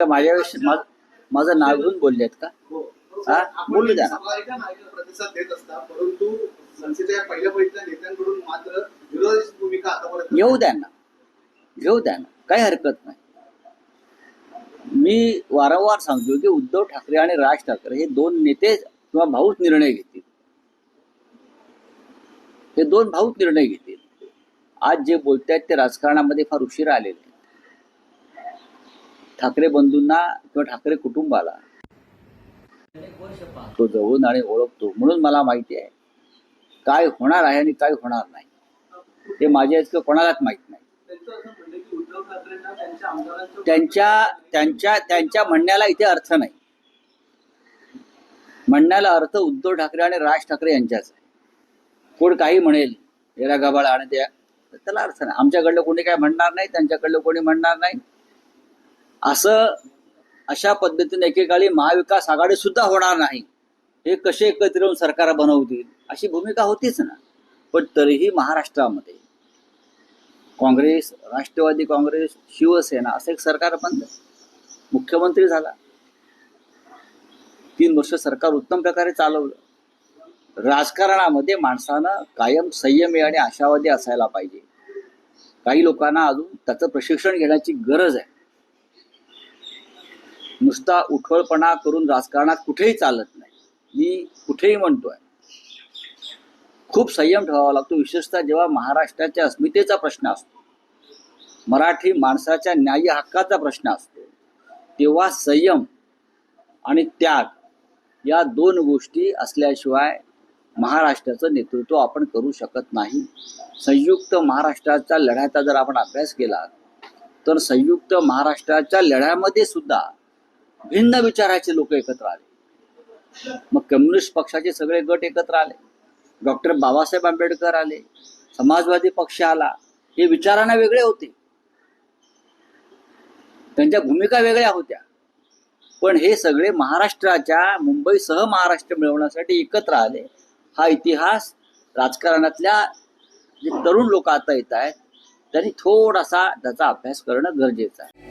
माझ्याविषयी माझं नाव घेऊन बोललेत का? हा, बोलू द्या ना. प्रतिसाद देत असता, परंतु संसदेच्या पहिल्या बैठकीच्या नेत्यांकडून मात्र विरोधाची भूमिका आतापर्यंत घेऊ द्या ना, घेऊ द्या ना, काही हरकत नाही. मी वारंवार सांगतो की उद्धव ठाकरे आणि राज ठाकरे हे दोन नेते किंवा भाऊच निर्णय घेतील. हे दोन भाऊच निर्णय घेतील. आज जे बोलतायत ते राजकारणामध्ये फार उशिरा आलेले आहेत. ठाकरे बंधूंना किंवा ठाकरे कुटुंबाला तो जवळून आणि ओळखतो, म्हणून मला माहिती आहे काय होणार आहे आणि काय होणार नाही. ते माझ्या इतकं कोणालाच माहित नाही. त्यांच्या म्हणण्याला इथे अर्थ नाही. म्हणण्याला अर्थ उद्धव ठाकरे आणि राज ठाकरे यांच्याच आहे. कोण काही म्हणेल येरा गबाळ आणि त्याला अर्थ नाही. आमच्याकडलं कोणी काय म्हणणार नाही, त्यांच्याकडलं कोणी म्हणणार नाही. अशा पद्धतीने एकेकाळी महाविकास आघाडी सुद्धा होणार नाही. हे कसे एकत्र येऊन सरकार बनवतील अशी भूमिका होतीच ना. पण तरीही महाराष्ट्रामध्ये काँग्रेस, राष्ट्रवादी काँग्रेस, शिवसेना असं एक सरकार बनलं. मुख्यमंत्री झाला. 3 वर्ष सरकार उत्तम प्रकारे चालवलं. राजकारणामध्ये माणसानं कायम संयमी आणि आशावादी असायला पाहिजे. काही लोकांना अजून त्याचं प्रशिक्षण घेण्याची गरज आहे. नुसता उठवळपणा करून राजकारणात कुठेही चालत नाही. मी कुठेही म्हणतोय खूप संयम ठेवावा लागतो, विशेषतः जेव्हा महाराष्ट्राच्या अस्मितेचा प्रश्न असतो, मराठी माणसाच्या न्याय्य हक्काचा प्रश्न असतो, तेव्हा संयम आणि त्याग या 2 गोष्टी असल्याशिवाय महाराष्ट्राचं नेतृत्व आपण करू शकत नाही. संयुक्त महाराष्ट्राच्या लढ्याचा जर आपण अभ्यास केला तर संयुक्त महाराष्ट्राच्या लढ्यामध्ये सुद्धा भिन्न विचाराचे लोक एकत्र आले. मग कम्युनिस्ट पक्षाचे सगळे गट एकत्र आले, डॉक्टर बाबासाहेब आंबेडकर आले, समाजवादी पक्ष आला. हे विचारांना वेगळे होते, त्यांच्या भूमिका वेगळ्या होत्या, पण हे सगळे महाराष्ट्राच्या मुंबईसह महाराष्ट्र मिळवण्यासाठी एकत्र आले. हा इतिहास राजकारणातल्या जे तरुण लोक आता येत आहेत त्यांनी थोडासा त्याचा अभ्यास करणं गरजेचं आहे.